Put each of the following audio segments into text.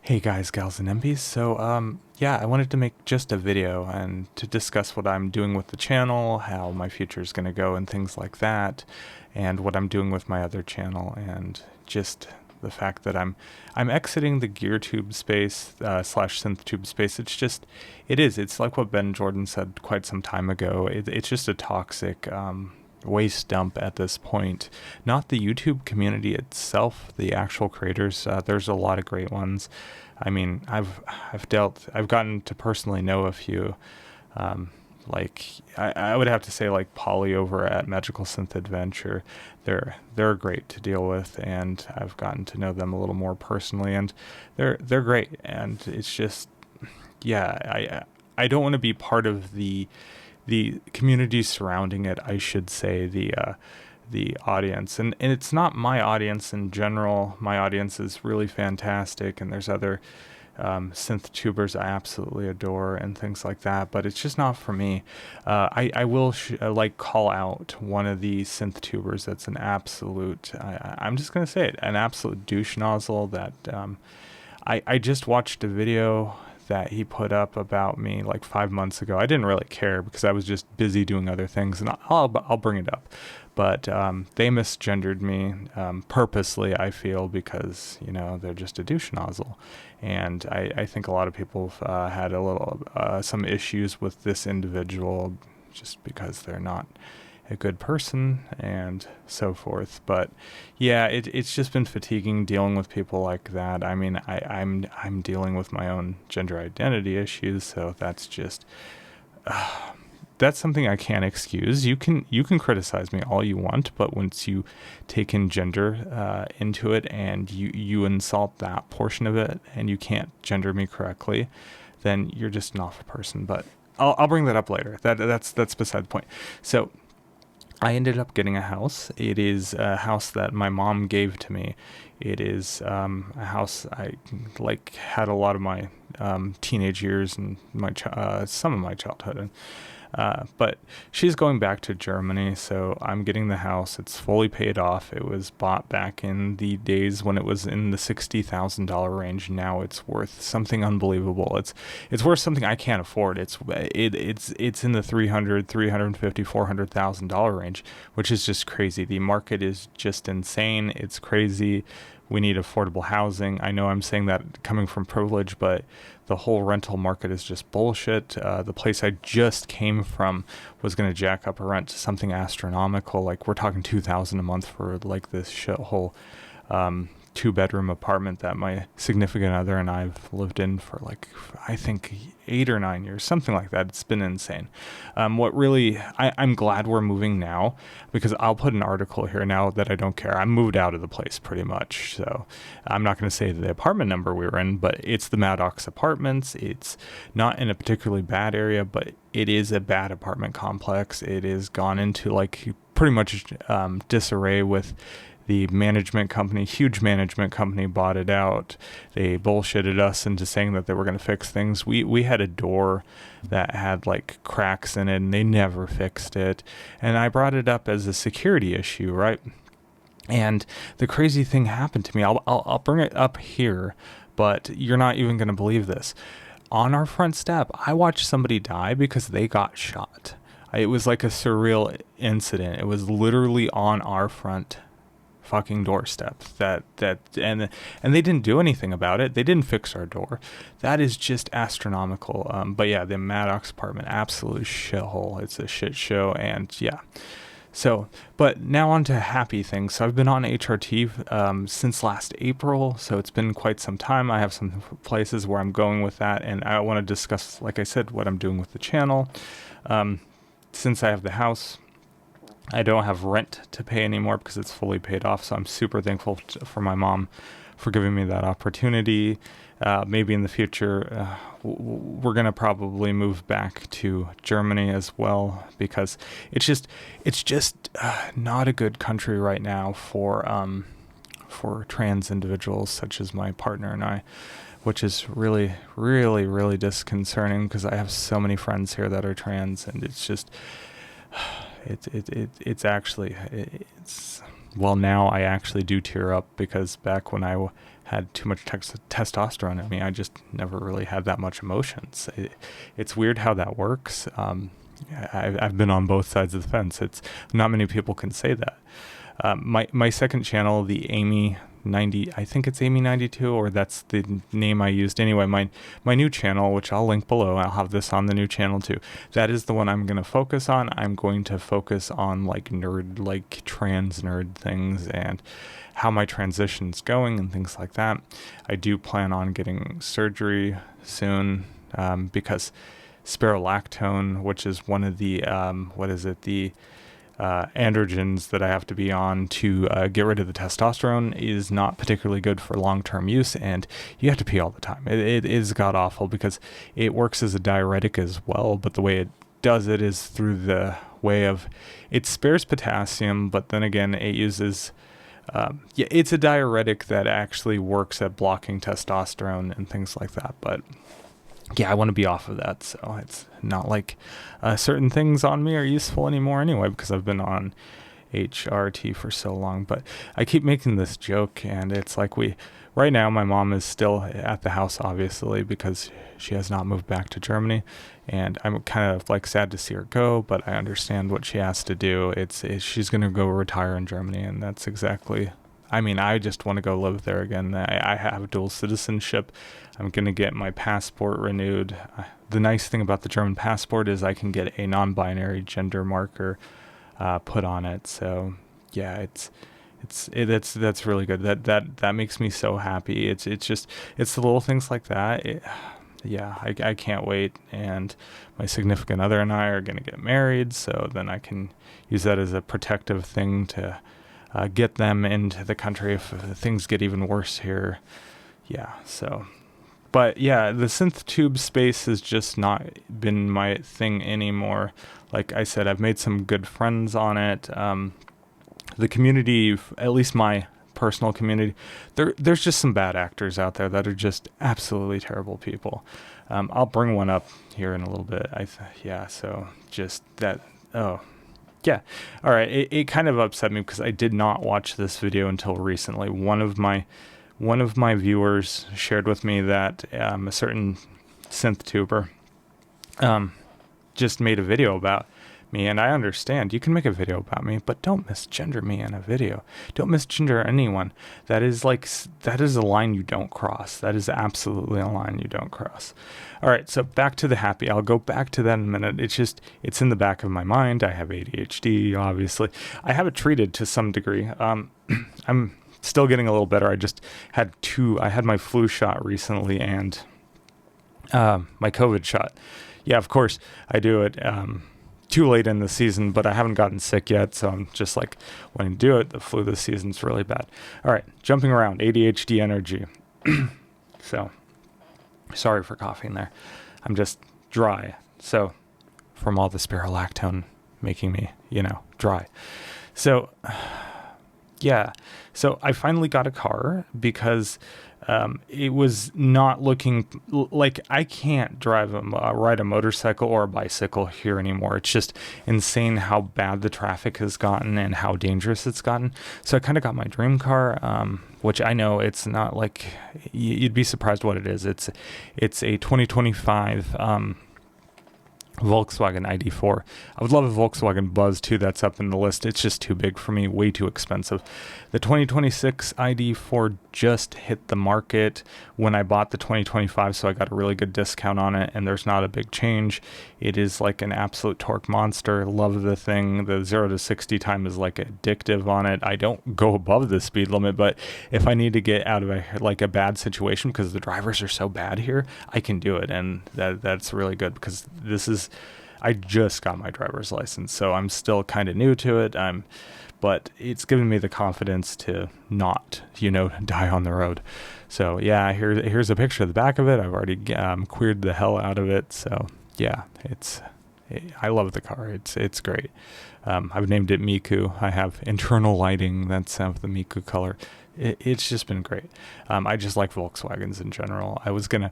Hey guys, gals, and MPs. Yeah, I wanted to make just a video and to discuss what I'm doing with the channel, how my future is going to go, and things like that, and what I'm doing with my other channel, and just the fact that I'm exiting the GearTube space slash SynthTube space. It's like what Ben Jordan said quite some time ago. It's just a toxic waste dump at this point. Not the YouTube community itself, the actual creators. There's a lot of great ones. I mean, I've gotten to personally know a few. Um, I would have to say like Polly over at Magical Synth Adventure. They're great to deal with, and I've gotten to know them a little more personally, and they're great. And it's just, yeah, I don't want to be part of the community surrounding it, I should say, the audience. And it's not my audience in general. My audience is really fantastic, and there's other synth tubers I absolutely adore and things like that, but it's just not for me. I will like call out one of the synth tubers that's an absolute, I'm just going to say it, an absolute douche nozzle that I just watched a video that he put up about me like 5 months ago. I didn't really care because I was just busy doing other things, and I'll bring it up. But they misgendered me purposely, I feel, because they're just a douche nozzle, and I think a lot of people have had some issues with this individual just because they're not a good person and so forth. But yeah, it's just been fatiguing dealing with people like that. I mean, I'm dealing with my own gender identity issues, so that's something I can't excuse. You can criticize me all you want, but once you take in gender into it, and you insult that portion of it, and you can't gender me correctly, then you're just an awful person. But I'll bring that up later. That's beside the point. So I ended up getting a house. It is a house that my mom gave to me. It is a house I had a lot of my teenage years and some of my childhood in. But she's going back to Germany, so I'm getting the house. It's fully paid off. It was bought back in the days when it was in the $60,000 range. Now it's worth something unbelievable. It's worth something I can't afford. It's in the 350, $400,000 range, which is just crazy. The market is just insane. It's crazy. We need affordable housing. I know I'm saying that coming from privilege, but the whole rental market is just bullshit. The place I just came from was going to jack up a rent to something astronomical. Like, we're talking 2,000 a month for like this whole 2-bedroom apartment that my significant other and I've lived in for like, I think 8 or 9 years, something like that. It's been insane. I'm glad we're moving now, because I'll put an article here now that I don't care. I moved out of the place pretty much. So I'm not going to say the apartment number we were in, but it's the Maddox Apartments. It's not in a particularly bad area, but it is a bad apartment complex. It is gone into like pretty much disarray with the management company. Huge management company bought it out. They bullshitted us into saying that they were going to fix things. We had a door that had like cracks in it, and they never fixed it. And I brought it up as a security issue, right? And the crazy thing happened to me. I'll bring it up here, but you're not even going to believe this. On our front step, I watched somebody die because they got shot. It was like a surreal incident. It was literally on our front fucking doorstep and they didn't do anything about it. They didn't fix our door. That is just astronomical. But yeah, the Maddox apartment, absolute shithole. It's a shit show. And yeah, so, but now on to happy things. So I've been on HRT since last April, so it's been quite some time. I have some places where I'm going with that, and I want to discuss, like I said, what I'm doing with the channel. Since I have the house, I don't have rent to pay anymore because it's fully paid off. So I'm super thankful for my mom for giving me that opportunity. Maybe in the future, we're going to probably move back to Germany as well, because it's just not a good country right now for trans individuals such as my partner and I, which is really, really, really disconcerting, because I have so many friends here that are trans, and it's just it's actually, well, now I actually do tear up, because back when I had too much testosterone in me. I just never really had that much emotions. It's weird how that works. I've been on both sides of the fence. It's not many people can say that. My second channel, the Amy 90, I think it's Amy 92, or that's the name I used. Anyway, my new channel, which I'll link below, I'll have this on the new channel too. That is the one I'm going to focus on. I'm going to focus on like trans nerd things and how my transition's going and things like that. I do plan on getting surgery soon, because spironolactone, which is one of the, androgens that I have to be on to get rid of the testosterone, is not particularly good for long-term use, and you have to pee all the time. It is god-awful because it works as a diuretic as well, but the way it does it is through the way of, it spares potassium, but then again it uses, it's a diuretic that actually works at blocking testosterone and things like that, but yeah, I want to be off of that, so it's not like certain things on me are useful anymore anyway, because I've been on HRT for so long. But I keep making this joke, and it's like right now my mom is still at the house, obviously, because she has not moved back to Germany, and I'm kind of like sad to see her go, but I understand what she has to do. She's going to go retire in Germany, and that's exactly, I just want to go live there again. I have dual citizenship. I'm going to get my passport renewed. The nice thing about the German passport is I can get a non-binary gender marker put on it. So yeah, that's really good. That makes me so happy. It's the little things like that. I can't wait. And my significant other and I are going to get married, so then I can use that as a protective thing to get them into the country if things get even worse here. Yeah, so, but yeah, the synth tube space has just not been my thing anymore. Like I said, I've made some good friends on it. The community, at least my personal community, there's just some bad actors out there that are just absolutely terrible people. I'll bring one up here in a little bit. So just that, yeah. All right. It kind of upset me because I did not watch this video until recently. One of my viewers shared with me that a certain synth tuber just made a video about me, and I understand you can make a video about me, but don't misgender me in a video. Don't misgender anyone. That is a line you don't cross. That is absolutely a line you don't cross. All right, so back to the happy. I'll go back to that in a minute. It's in the back of my mind. I have ADHD, obviously. I have it treated to some degree. I'm still getting a little better. I had my flu shot recently and my COVID shot. Yeah, of course I do it too late in the season, but I haven't gotten sick yet, so I'm just like, when I do it, the flu this season's really bad. All right, jumping around, ADHD energy. So, sorry for coughing there. I'm just dry. So, from all the spironolactone making me, dry. So, yeah. So I finally got a car because it was not looking like I can't ride a motorcycle or a bicycle here anymore. It's just insane how bad the traffic has gotten and how dangerous it's gotten. So I kind of got my dream car, which I know it's not like you'd be surprised what it is. It's a 2025 Volkswagen ID4. I would love a Volkswagen Buzz too. That's up in the list. It's just too big for me, way too expensive. The 2026 ID4 just hit the market when I bought the 2025, so I got a really good discount on it, and there's not a big change. It is like an absolute torque monster. Love the thing. The 0 to 60 time is like addictive on it. I don't go above the speed limit, but if I need to get out of a bad situation because the drivers are so bad here, I can do it, and that's really good because I just got my driver's license, so I'm still kind of new to it. But it's given me the confidence to not, die on the road. So yeah, here's a picture of the back of it. I've already queered the hell out of it. So yeah, I love the car. It's great. I've named it Miku. I have internal lighting that's of the Miku color. It's just been great. I just like Volkswagens in general. I was gonna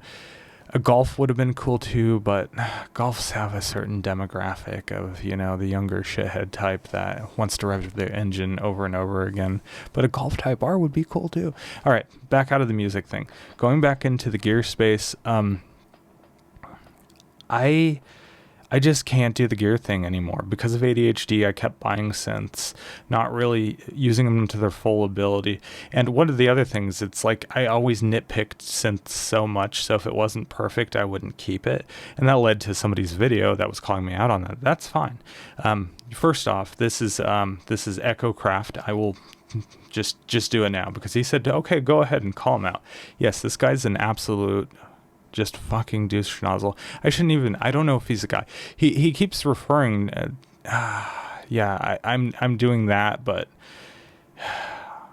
A golf would have been cool too, but golfs have a certain demographic of, you know, the younger shithead type that wants to rev their engine over and over again. But a golf type R would be cool too. All right, back out of the music thing. Going back into the gear space, I just can't do the gear thing anymore. Because of ADHD, I kept buying synths, not really using them to their full ability. And one of the other things, it's like I always nitpicked synths so much, so if it wasn't perfect, I wouldn't keep it. And that led to somebody's video that was calling me out on that. That's fine. First off, this is EchoKraft. I will just do it now because he said, okay, go ahead and call him out. Yes, this guy's an absolute just fucking douche nozzle. I don't know if he's a guy. He keeps referring, I'm doing that, but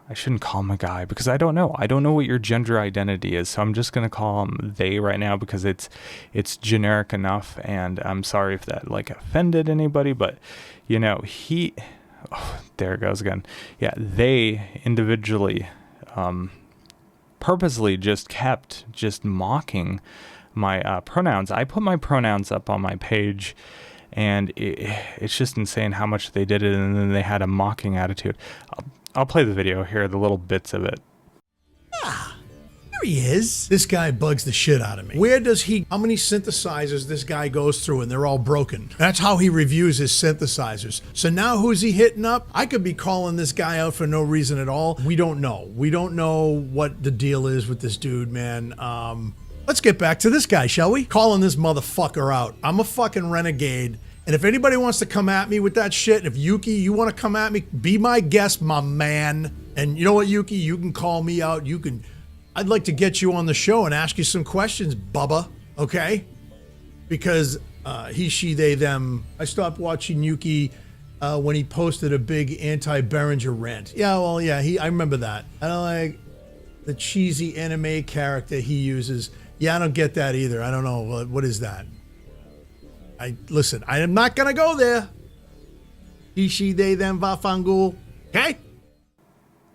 I shouldn't call him a guy because I don't know what your gender identity is. So I'm just going to call him they right now because it's generic enough. And I'm sorry if that like offended anybody, but you know, there it goes again. Yeah. They individually, purposely just kept mocking my pronouns. I put my pronouns up on my page, and it's just insane how much they did it, and then they had a mocking attitude. I'll play the video here, the little bits of it. There he is. This guy bugs the shit out of me. How many synthesizers this guy goes through and they're all broken? That's how he reviews his synthesizers. So now who's he hitting up? I could be calling this guy out for no reason at all. We don't know. We don't know what the deal is with this dude, man. Let's get back to this guy, shall we? Calling this motherfucker out. I'm a fucking renegade. And if anybody wants to come at me with that shit, and if Yuki, you want to come at me, be my guest, my man. And you know what, Yuki? You can call me out. I'd like to get you on the show and ask you some questions, Bubba, okay? Because he, she, they, them. I stopped watching Yuki when he posted a big anti-Behringer rant. Yeah, well, yeah, I remember that. I don't like the cheesy anime character he uses. Yeah, I don't get that either. I don't know. What is that? Listen, I am not going to go there. He, she, they, them, vafangul. Okay?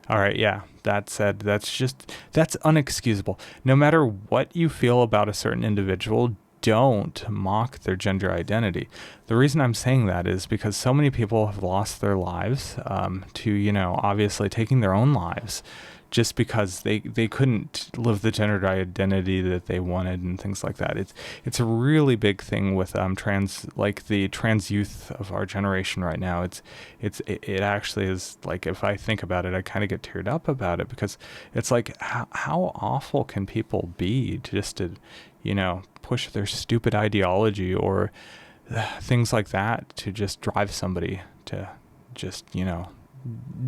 All right, yeah. That said, that's unexcusable. No matter what you feel about a certain individual, don't mock their gender identity. The reason I'm saying that is because so many people have lost their lives to, you know, obviously taking their own lives just because they couldn't live the gender identity that they wanted and things like that. It's a really big thing with the trans youth of our generation right now. It actually is like, if I think about it, I kind of get teared up about it because it's like how awful can people be to you know, push their stupid ideology or things like that to just drive somebody to just, you know,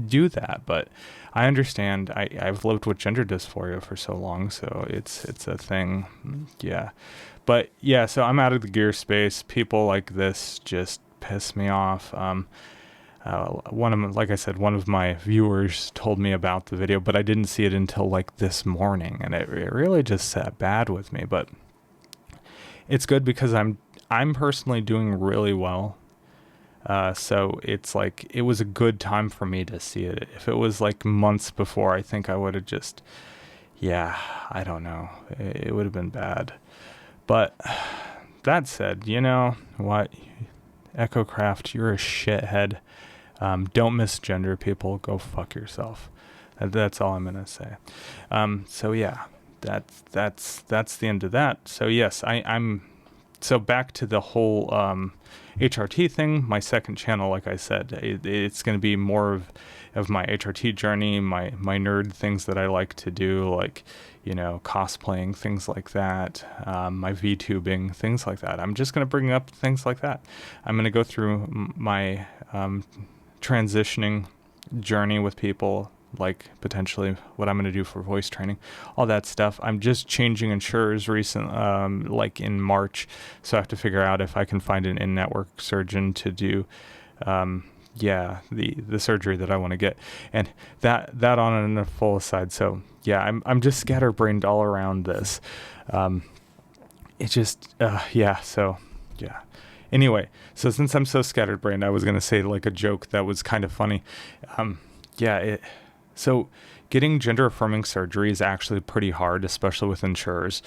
do that. But I understand. I've lived with gender dysphoria for so long, so it's a thing. Yeah. But yeah, so I'm out of the gear space. People like this just piss me off. One of my viewers told me about the video, but I didn't see it until like this morning, and it really just sat bad with me. But it's good because I'm personally doing really well. So it's like, it was a good time for me to see it. If it was like months before, I think I would have just, I don't know. It would have been bad. But that said, you know what? EchoKraft, you're a shithead. Don't misgender people. Go fuck yourself. That's all I'm going to say. So yeah, that's the end of that. So yes, so back to the whole HRT thing. My second channel, like I said, it's going to be more of my HRT journey, my nerd things that I like to do, like, you know, cosplaying, things like that, my VTubing, things like that. I'm just going to bring up things like that. I'm going to go through my transitioning journey with people, like potentially what I'm going to do for voice training, all that stuff. I'm just changing insurers like in March, so I have to figure out if I can find an in-network surgeon to do the surgery that I want to get, and that on a full aside. So yeah, I'm just scatterbrained all around this. Anyway, so since I'm so scatterbrained, I was going to say like a joke that was kind of funny. So getting gender affirming surgery is actually pretty hard, especially with insurers.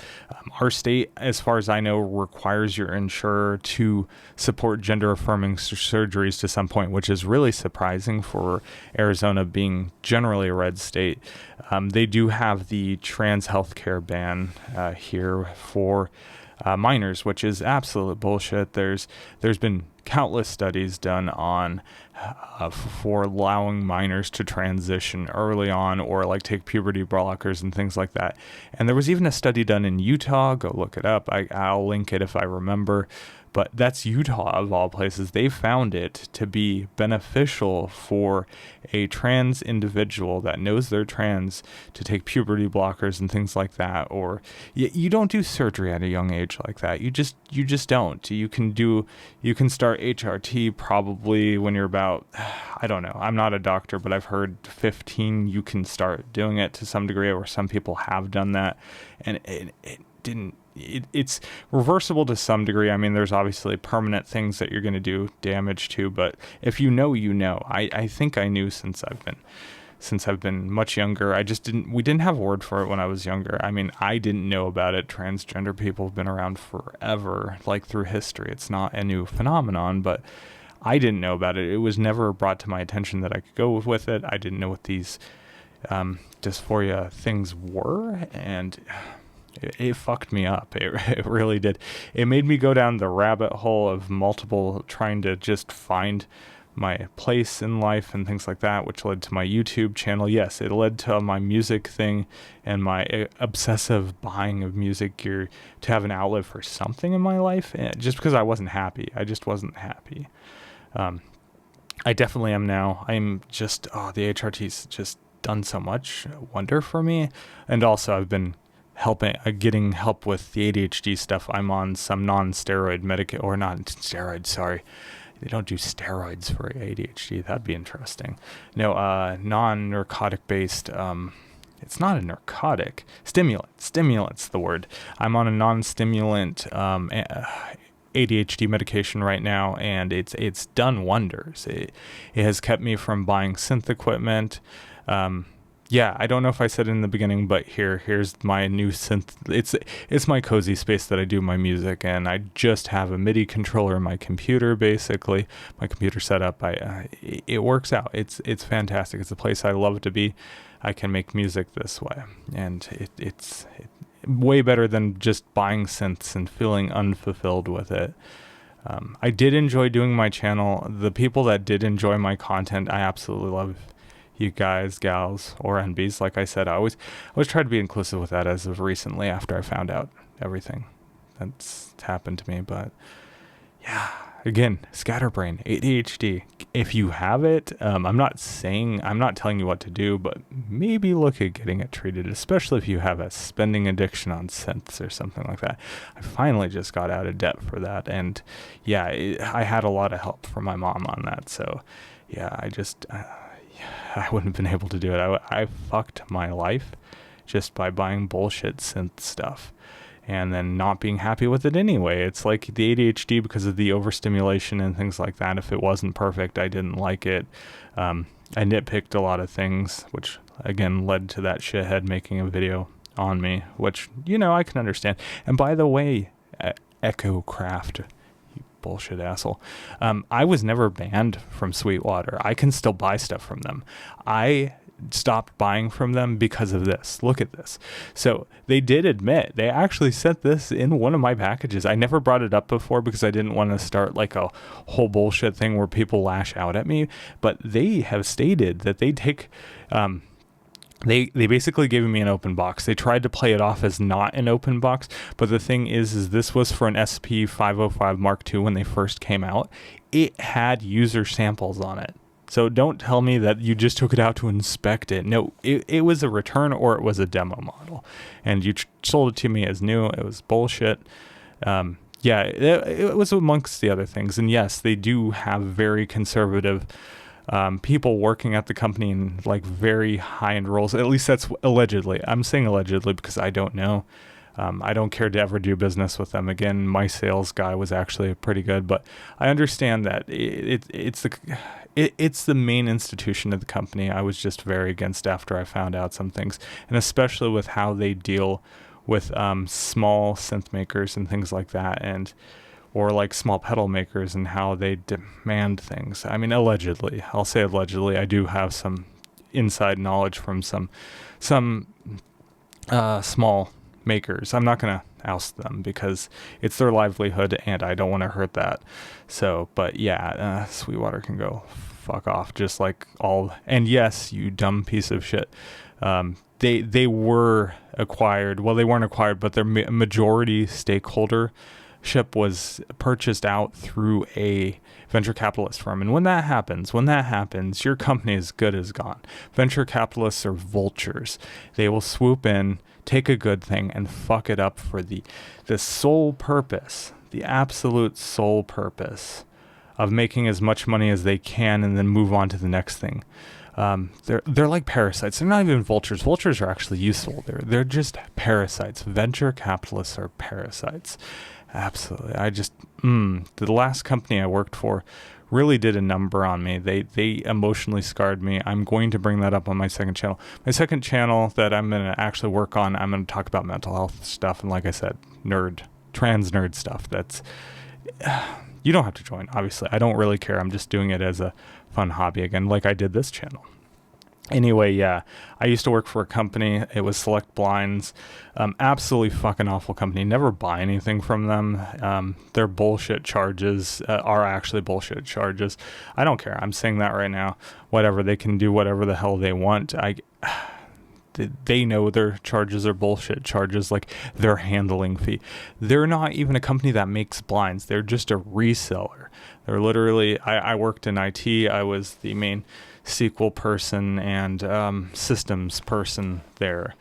Our state, as far as I know, requires your insurer to support gender affirming surgeries to some point, which is really surprising for Arizona being generally a red state. They do have the trans healthcare ban here for minors, which is absolute bullshit. There's been countless studies done on for allowing minors to transition early on, or like take puberty blockers and things like that. And there was even a study done in Utah. Go look it up. I'll link it if I remember. But that's Utah of all places. They found it to be beneficial for a trans individual that knows they're trans to take puberty blockers and things like that. Or you don't do surgery at a young age like that. You just don't. You can start HRT probably when you're about, I don't know. I'm not a doctor, but I've heard 15 you can start doing it to some degree, or some people have done that, and it didn't. It's reversible to some degree. I mean, there's obviously permanent things that you're going to do damage to, but if you know, you know. I think I knew since I've been much younger. We didn't have a word for it when I was younger. I mean, I didn't know about it. Transgender people have been around forever, like through history. It's not a new phenomenon, but I didn't know about it. It was never brought to my attention that I could go with it. I didn't know what these dysphoria things were, and it fucked me up. It really did. It made me go down the rabbit hole of trying to just find my place in life and things like that, which led to my YouTube channel. Yes, it led to my music thing and my obsessive buying of music gear to have an outlet for something in my life, just because I wasn't happy. I just wasn't happy. I definitely am now. I'm just, the HRT's just done so much wonder for me. And also I've been getting help with the ADHD stuff. I'm on some non-steroid sorry. They don't do steroids for ADHD. That'd be interesting. No, non-narcotic based, it's not a narcotic. Stimulant's the word. I'm on a non-stimulant ADHD medication right now, and it's done wonders. It has kept me from buying synth equipment. Yeah, I don't know if I said it in the beginning, but here's my new synth. It's my cozy space that I do my music, and I just have a MIDI controller in my computer, basically. My computer setup, it works out. It's fantastic. It's a place I love to be. I can make music this way, and it's way better than just buying synths and feeling unfulfilled with it. I did enjoy doing my channel. The people that did enjoy my content, I absolutely love you guys, gals, or NBs. Like I said, I always try to be inclusive with that as of recently, after I found out everything that's happened to me. But yeah, again, scatterbrain, ADHD. If you have it, I'm not telling you what to do, but maybe look at getting it treated, especially if you have a spending addiction on synths or something like that. I finally just got out of debt for that, and yeah, I had a lot of help from my mom on that. So yeah, I wouldn't have been able to do it. I fucked my life just by buying bullshit synth stuff and then not being happy with it anyway. It's like the ADHD, because of the overstimulation and things like that. If it wasn't perfect, I didn't like it. I nitpicked a lot of things, which again led to that shithead making a video on me, which, I can understand. And by the way, EchoKraft, bullshit asshole. I was never banned from Sweetwater. I can still buy stuff from them. I stopped buying from them because of this. Look at this. So they did admit, they actually sent this in one of my packages. I never brought it up before because I didn't want to start like a whole bullshit thing where people lash out at me, but they have stated that they take, They basically gave me an open box. They tried to play it off as not an open box, but the thing is this was for an SP505 Mark II when they first came out. It had user samples on it. So don't tell me that you just took it out to inspect it. No, it was a return, or it was a demo model. And you sold it to me as new. It was bullshit. Yeah, it was amongst the other things. And yes, they do have very conservative people working at the company in like very high-end roles. At least that's allegedly. I'm saying allegedly because I don't know. I don't care to ever do business with them again. My sales guy was actually pretty good, but I understand that it's the main institution of the company. I was just very against after I found out some things, and especially with how they deal with small synth makers and things like that, or like small pedal makers, and how they demand things. I mean, allegedly, I'll say allegedly, I do have some inside knowledge from some small makers. I'm not going to oust them because it's their livelihood and I don't want to hurt that. So, but yeah, Sweetwater can go fuck off, just like all. And yes, you dumb piece of shit. They were acquired. Well, they weren't acquired, but their majority stakeholdership was purchased out through a venture capitalist firm. And when that happens, your company is good as gone. Venture capitalists are vultures. They will swoop in, take a good thing, and fuck it up for the sole purpose, the absolute sole purpose of making as much money as they can and then move on to the next thing. They're like parasites. They're not even vultures. Vultures are actually useful. They're just parasites. Venture capitalists are parasites. Absolutely. The last company I worked for really did a number on me. They emotionally scarred me. I'm going to bring that up on my second channel. My second channel that I'm going to actually work on, I'm going to talk about mental health stuff. And like I said, trans nerd stuff. That's, you don't have to join, obviously. I don't really care. I'm just doing it as a fun hobby again, like I did this channel. Anyway, yeah, I used to work for a company. It was Select Blinds. Absolutely fucking awful company. Never buy anything from them. Their bullshit charges are actually bullshit charges. I don't care. I'm saying that right now. Whatever. They can do whatever the hell they want. They know their charges are bullshit charges, like their handling fee. They're not even a company that makes blinds. They're just a reseller. They're literally, I worked in IT. I was the main SQL person and systems person there.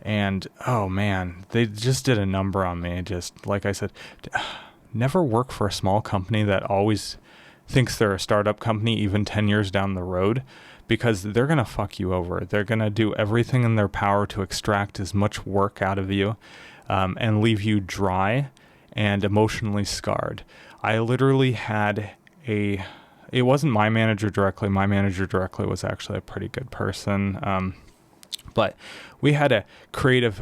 And oh man, they just did a number on me. Just like I said, never work for a small company that always thinks they're a startup company even 10 years down the road, because they're going to fuck you over. They're going to do everything in their power to extract as much work out of you and leave you dry and emotionally scarred. I literally had it wasn't my manager directly. My manager directly was actually a pretty good person. But we had a creative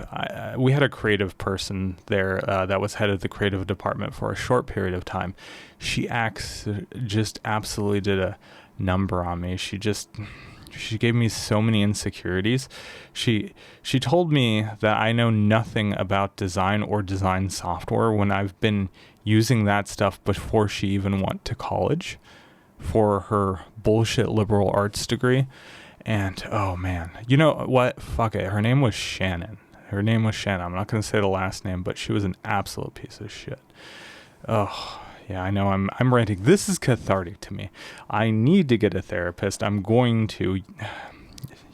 person there that was head of the creative department for a short period of time. She just absolutely did a number on me. She gave me so many insecurities. She told me that I know nothing about design or design software when I've been using that stuff before she even went to college for her bullshit liberal arts degree. And oh man, you know what? Fuck it. Her name was Shannon. I'm not going to say the last name, but she was an absolute piece of shit. Oh, yeah, I know I'm ranting. This is cathartic to me. I need to get a therapist. I'm going to,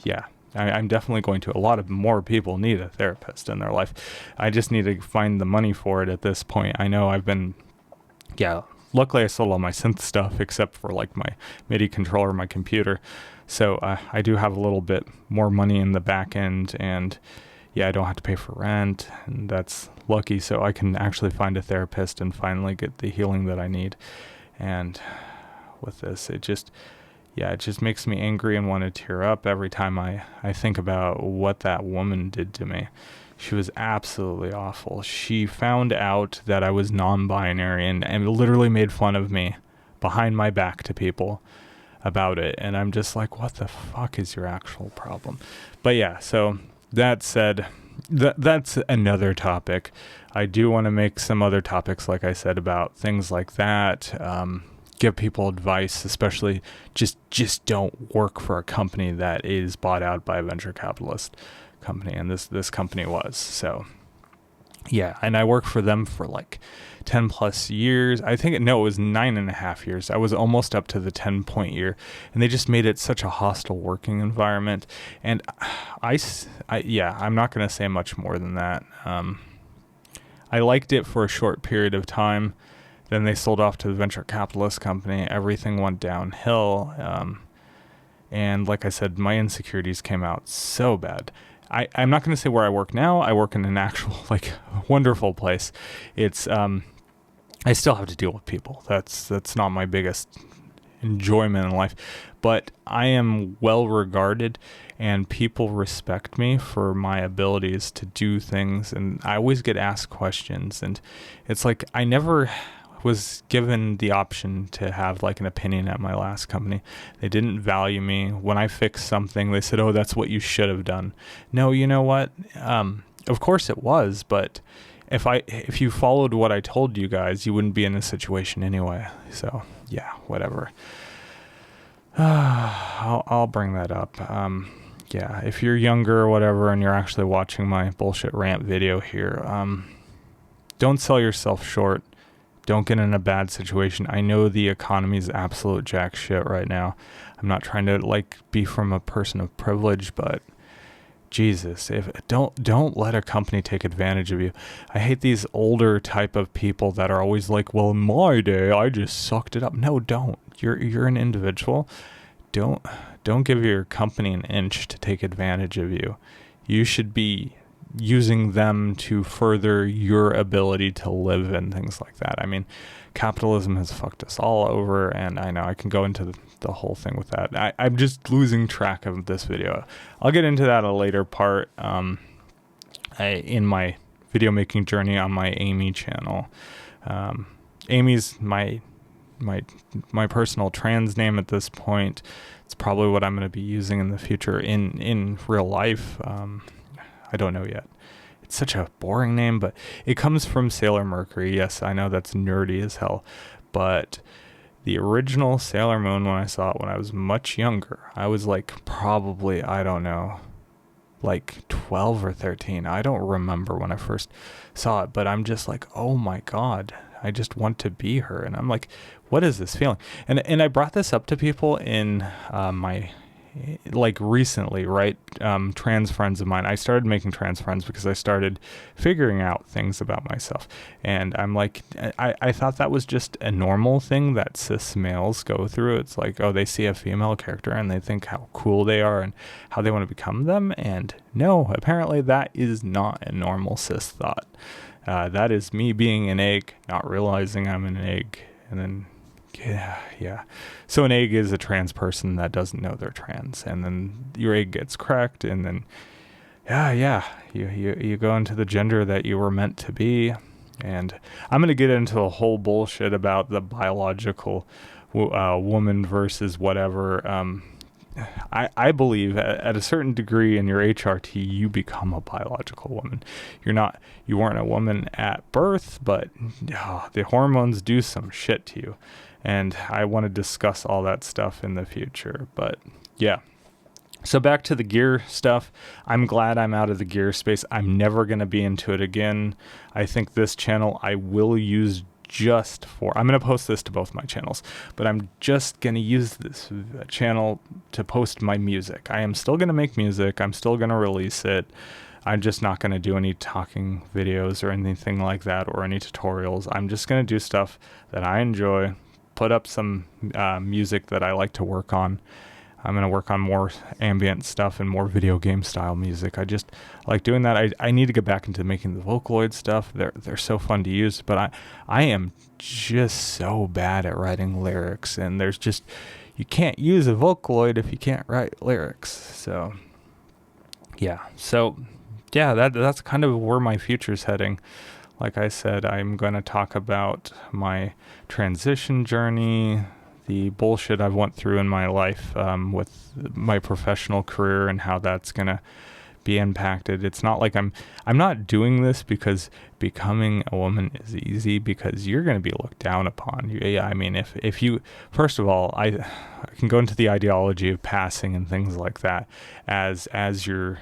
yeah, I'm definitely going to. A lot of more people need a therapist in their life. I just need to find the money for it at this point. I know luckily I sold all my synth stuff except for like my MIDI controller, my computer. So I do have a little bit more money in the back end, and yeah, I don't have to pay for rent, and that's lucky. So I can actually find a therapist and finally get the healing that I need. And with this, it just makes me angry and want to tear up every time I think about what that woman did to me. She was absolutely awful. She found out that I was non-binary and literally made fun of me behind my back to people about it. And I'm just like, what the fuck is your actual problem? But yeah, so that said, that's another topic. I do want to make some other topics, like I said, about things like that. Give people advice, especially just don't work for a company that is bought out by a venture capitalist company. And this company was. So yeah, and I worked for them for like 10 plus years. I think it was 9.5 years. I was almost up to the 10-point year, and they just made it such a hostile working environment. And I'm not going to say much more than that. I liked it for a short period of time. Then they sold off to the venture capitalist company. Everything went downhill. And like I said, my insecurities came out so bad. I'm not going to say where I work now. I work in an actual, like, wonderful place. It's, I still have to deal with people. That's not my biggest enjoyment in life, but I am well regarded and people respect me for my abilities to do things, and I always get asked questions, and it's like I never was given the option to have like an opinion at my last company. They didn't value me. When I fixed something, they said, "Oh, that's what you should have done." No, you know what? Of course it was, but if you followed what I told you guys, you wouldn't be in this situation anyway. So yeah, whatever. I'll bring that up. Yeah, if you're younger or whatever and you're actually watching my bullshit rant video here, don't sell yourself short. Don't get in a bad situation. I know the economy is absolute jack shit right now. I'm not trying to like be from a person of privilege, but Jesus, don't let a company take advantage of you. I hate these older type of people that are always like, "Well, in my day, I just sucked it up." No, don't. You're an individual. Don't give your company an inch to take advantage of you. You should be using them to further your ability to live and things like that. I mean, capitalism has fucked us all over, and I know I can go into the whole thing with that. I'm just losing track of this video. I'll get into that at a later part in my video making journey on my Amy channel. Amy's my personal trans name at this point. It's probably what I'm going to be using in the future in real life. I don't know yet. It's such a boring name, but it comes from Sailor Mercury. Yes, I know that's nerdy as hell, but the original Sailor Moon, when I saw it when I was much younger, I was like probably, I don't know, like 12 or 13. I don't remember when I first saw it, but I'm just like, oh my God, I just want to be her. And I'm like, what is this feeling? And I brought this up to people in my, like recently, right? Trans friends of mine. I started making trans friends because I started figuring out things about myself. And I'm like, I thought that was just a normal thing that cis males go through. It's like, oh, they see a female character and they think how cool they are and how they want to become them. And no, apparently that is not a normal cis thought. That is me being an egg, not realizing I'm an egg, and then yeah. So an egg is a trans person that doesn't know they're trans, and then your egg gets cracked, and then you go into the gender that you were meant to be. And I'm gonna get into a whole bullshit about the biological woman versus whatever. I believe at a certain degree in your HRT, you become a biological woman. You weren't a woman at birth, but the hormones do some shit to you. And I want to discuss all that stuff in the future. But yeah. So back to the gear stuff. I'm glad I'm out of the gear space. I'm never going to be into it again. I think this channel I will use I'm going to post this to both my channels, but I'm just going to use this channel to post my music. I am still going to make music. I'm still going to release it. I'm just not going to do any talking videos or anything like that or any tutorials. I'm just going to do stuff that I enjoy, put up some music that I like to work on. I'm going to work on more ambient stuff and more video game style music. I just like doing that. I need to get back into making the Vocaloid stuff. They're so fun to use, but I am just so bad at writing lyrics, and you can't use a Vocaloid if you can't write lyrics. So yeah. That's kind of where my future's heading. Like I said, I'm going to talk about my transition journey, the bullshit I've went through in my life with my professional career and how that's going to be impacted. It's not like I'm not doing this because becoming a woman is easy, because you're going to be looked down upon. I mean, if you, first of all, I can go into the ideology of passing and things like that as your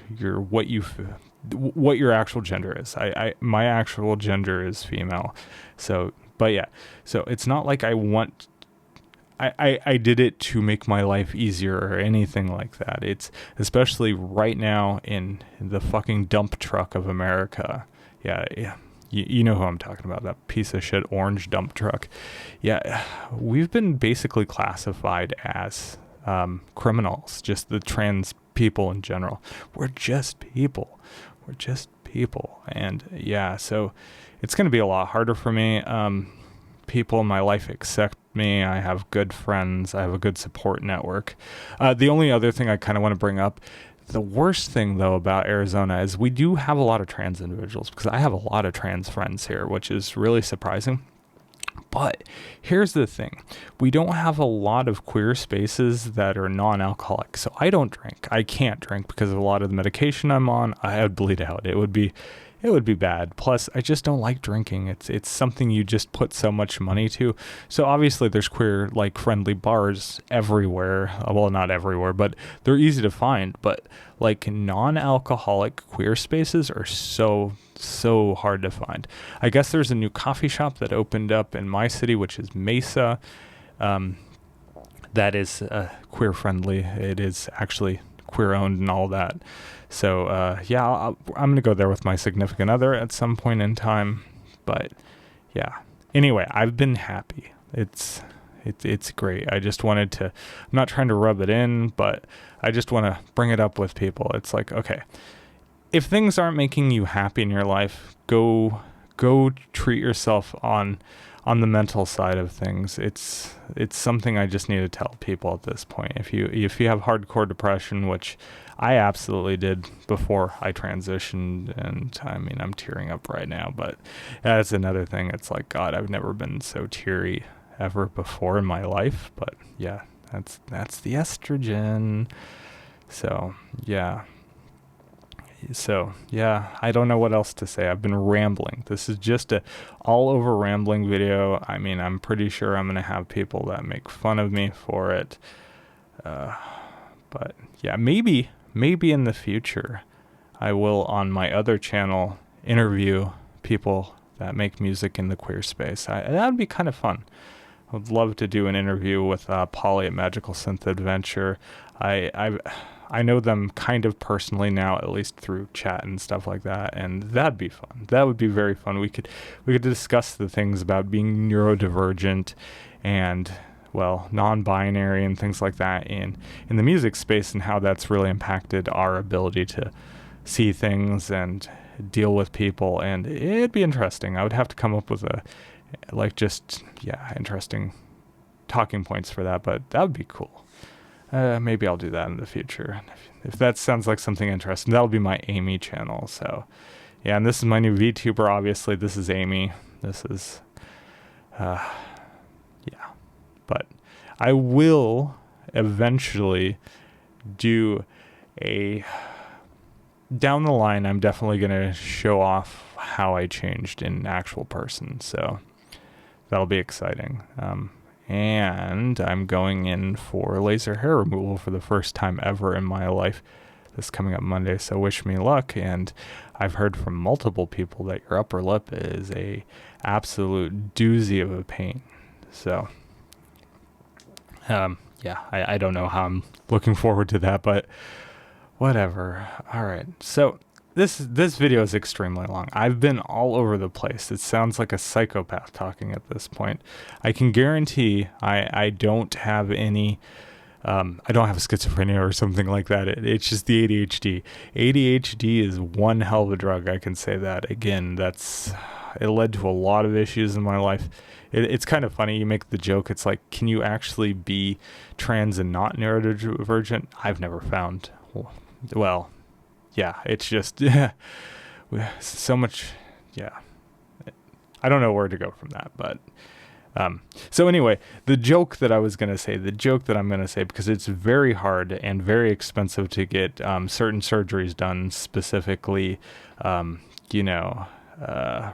what your actual gender is. My actual gender is female. So it's not like I did it to make my life easier or anything like that. It's especially right now in the fucking dump truck of America. Yeah. You know who I'm talking about, that piece of shit orange dump truck. Yeah, we've been basically classified as criminals, just the trans people in general. We're just people. We're just people. And yeah, so it's going to be a lot harder for me. People in my life accept me. I have good friends. I have a good support network. The only other thing I kind of want to bring up, the worst thing though about Arizona is we do have a lot of trans individuals, because I have a lot of trans friends here, which is really surprising. But here's the thing. We don't have a lot of queer spaces that are non-alcoholic. So I don't drink. I can't drink because of a lot of the medication I'm on. I would bleed out. It would be bad. Plus, I just don't like drinking. It's something you just put so much money to. So obviously there's queer, like, friendly bars everywhere. Well, not everywhere, but they're easy to find. But like non-alcoholic queer spaces are so hard to find. I guess there's a new coffee shop that opened up in my city, which is Mesa. That is queer friendly. It is actually queer owned and all that. So yeah, I'm gonna go there with my significant other at some point in time. But yeah, anyway, I've been happy. It's great. I just wanted to, I'm not trying to rub it in, but I just want to bring it up with people. It's like, okay, if things aren't making you happy in your life, go treat yourself on the mental side of things. It's something I just need to tell people at this point. If you have hardcore depression, which I absolutely did before I transitioned, and I mean, I'm tearing up right now, but that's another thing. It's like, God, I've never been so teary ever before in my life. But yeah, that's the estrogen. So yeah, I don't know what else to say. I've been rambling. This is just a all over rambling video. I mean, I'm pretty sure I'm going to have people that make fun of me for it. But yeah, maybe in the future I will, on my other channel, interview people that make music in the queer space. That would be kind of fun. I would love to do an interview with Polly at Magical Synth Adventure. I know them kind of personally now, at least through chat and stuff like that, and that'd be fun. That would be very fun. We could discuss the things about being neurodivergent and, well, non-binary and things like that in the music space, and how that's really impacted our ability to see things and deal with people. And it'd be interesting. I would have to come up with interesting talking points for that, but that would be cool. Maybe I'll do that in the future. If that sounds like something interesting, that'll be my Amy channel. So yeah, and this is my new VTuber, obviously. This is Amy. This is, yeah. But I will eventually do down the line, I'm definitely going to show off how I changed in actual person. So that'll be exciting. And I'm going in for laser hair removal for the first time ever in my life this coming up Monday. So wish me luck. And I've heard from multiple people that your upper lip is a absolute doozy of a pain. So, yeah, I don't know how I'm looking forward to that, but whatever. All right. So this video is extremely long. I've been all over the place. It sounds like a psychopath talking at this point. I can guarantee I don't have any, I don't have schizophrenia or something like that. It's just the ADHD. ADHD is one hell of a drug. I can say that. Again, it led to a lot of issues in my life. It's kind of funny. You make the joke. It's like, can you actually be trans and not neurodivergent? I've never found. Well, yeah, it's just so much. Yeah, I don't know where to go from that, but so anyway, the joke that I'm going to say, because it's very hard and very expensive to get certain surgeries done, specifically,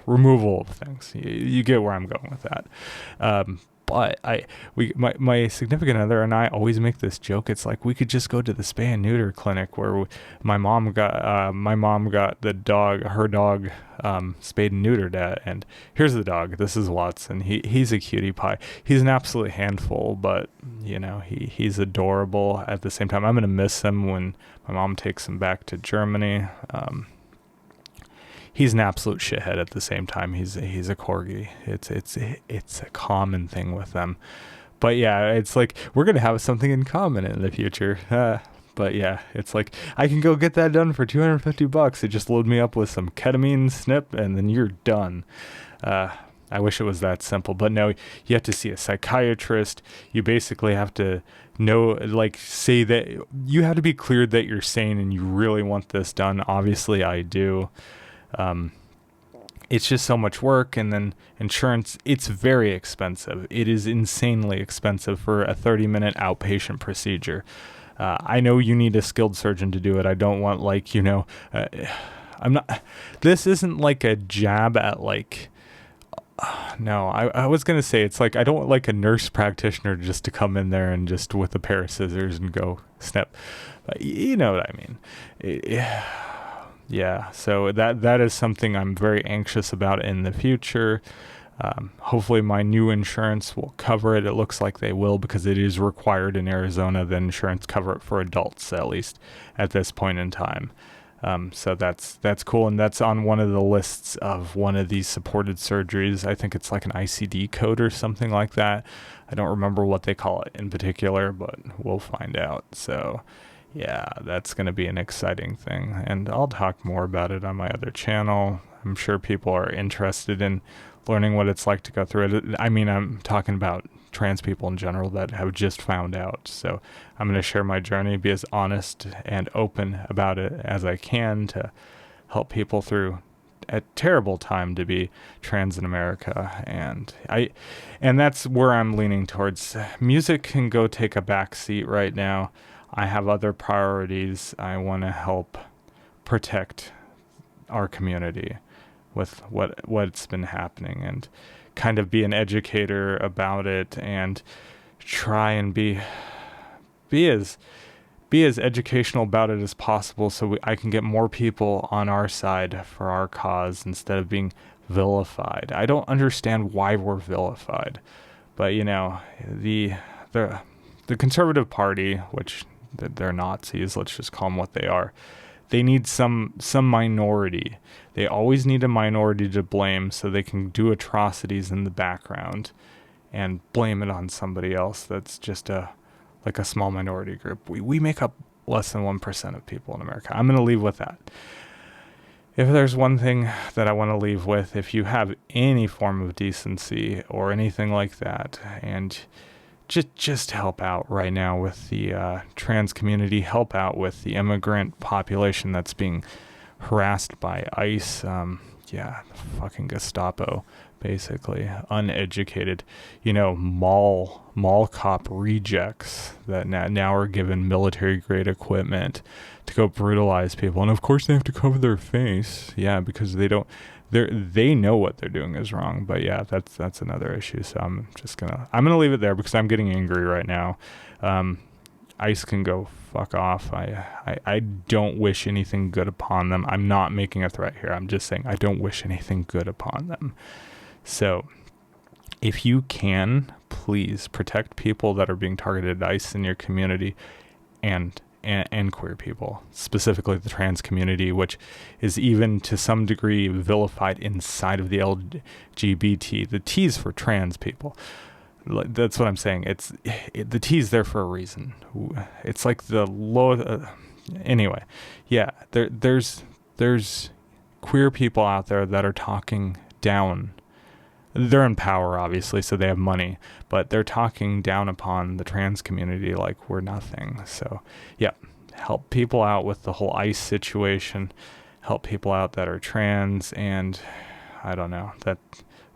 removal of things. You get where I'm going with that. But my significant other and I always make this joke. It's like, we could just go to the spay and neuter clinic where my mom got her dog spayed and neutered at. And here's the dog. This is Watson. He's a cutie pie. He's an absolute handful, but he's adorable at the same time. I'm gonna miss him when my mom takes him back to Germany. He's an absolute shithead at the same time. He's a corgi. It's a common thing with them. But yeah, it's like we're going to have something in common in the future. But yeah, it's like, I can go get that done for $250. It just load me up with some ketamine snip and then you're done. I wish it was that simple, but no, you have to see a psychiatrist. You basically have to know, like, say that you have to be cleared that you're sane and you really want this done. Obviously I do. It's just so much work, and then insurance, it's very expensive. It is insanely expensive for a 30-minute outpatient procedure. I know you need a skilled surgeon to do it. I don't want, like, I'm not, this isn't like a jab at, like, no, I was going to say, it's like, I don't want like a nurse practitioner just to come in there and just with a pair of scissors and go snip. You know what I mean? Yeah, so that is something I'm very anxious about in the future. Hopefully my new insurance will cover it. It looks like they will, because it is required in Arizona that insurance cover it for adults, at least at this point in time. So that's cool, and that's on one of the lists of one of these supported surgeries. I think it's like an ICD code or something like that. I don't remember what they call it in particular, but we'll find out. So yeah, that's going to be an exciting thing, and I'll talk more about it on my other channel. I'm sure people are interested in learning what it's like to go through it. I mean, I'm talking about trans people in general that have just found out. So I'm going to share my journey, be as honest and open about it as I can to help people through a terrible time to be trans in America. And that's where I'm leaning towards. Music can go take a back seat right now. I have other priorities. I want to help protect our community with what's been happening, and kind of be an educator about it, and try and be as educational about it as possible, so I can get more people on our side for our cause instead of being vilified. I don't understand why we're vilified, but the Conservative Party, which they're Nazis, let's just call them what they are. They need some minority. They always need a minority to blame, so they can do atrocities in the background and blame it on somebody else that's just a small minority group. We make up less than 1% of people in America. I'm going to leave with that. If there's one thing that I want to leave with, if you have any form of decency or anything like that, and just help out right now with the trans community, help out with the immigrant population that's being harassed by ICE, fucking Gestapo, basically, uneducated, mall cop rejects that now are given military grade equipment to go brutalize people, and of course they have to cover their face, because they know what they're doing is wrong. But yeah, that's another issue. So I'm gonna leave it there because I'm getting angry right now. ICE can go fuck off. I don't wish anything good upon them. I'm not making a threat here. I'm just saying I don't wish anything good upon them. So if you can, please protect people that are being targeted at ICE in your community, and queer people, specifically the trans community, which is even to some degree vilified inside of the LGBT. The T is for trans people. That's what I'm saying. The T is there for a reason. It's like the low. Anyway, yeah. There's queer people out there that are talking down. They're in power, obviously, so they have money, but they're talking down upon the trans community like we're nothing. So, yeah, help people out with the whole ICE situation. Help people out that are trans, and I don't know.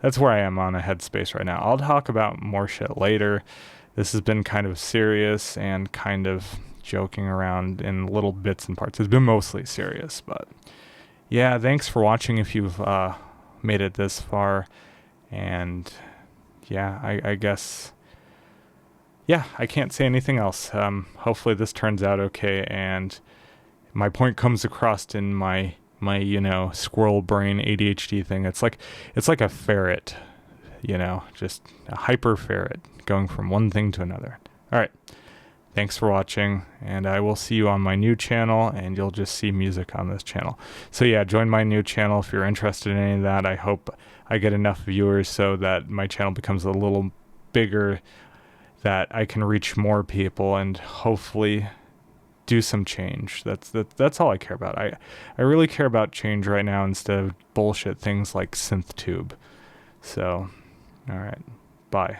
That's where I am on a headspace right now. I'll talk about more shit later. This has been kind of serious and kind of joking around in little bits and parts. It's been mostly serious, but yeah, thanks for watching if you've made it this far. And yeah, I guess, yeah, I can't say anything else. Hopefully this turns out okay, and my point comes across in my squirrel brain ADHD thing. It's like a ferret, just a hyper ferret going from one thing to another. All right. Thanks for watching, and I will see you on my new channel, and you'll just see music on this channel. So yeah, join my new channel if you're interested in any of that. I hope I get enough viewers so that my channel becomes a little bigger, that I can reach more people, and hopefully do some change. That's all I care about. I really care about change right now instead of bullshit things like SynthTube. So, all right, bye.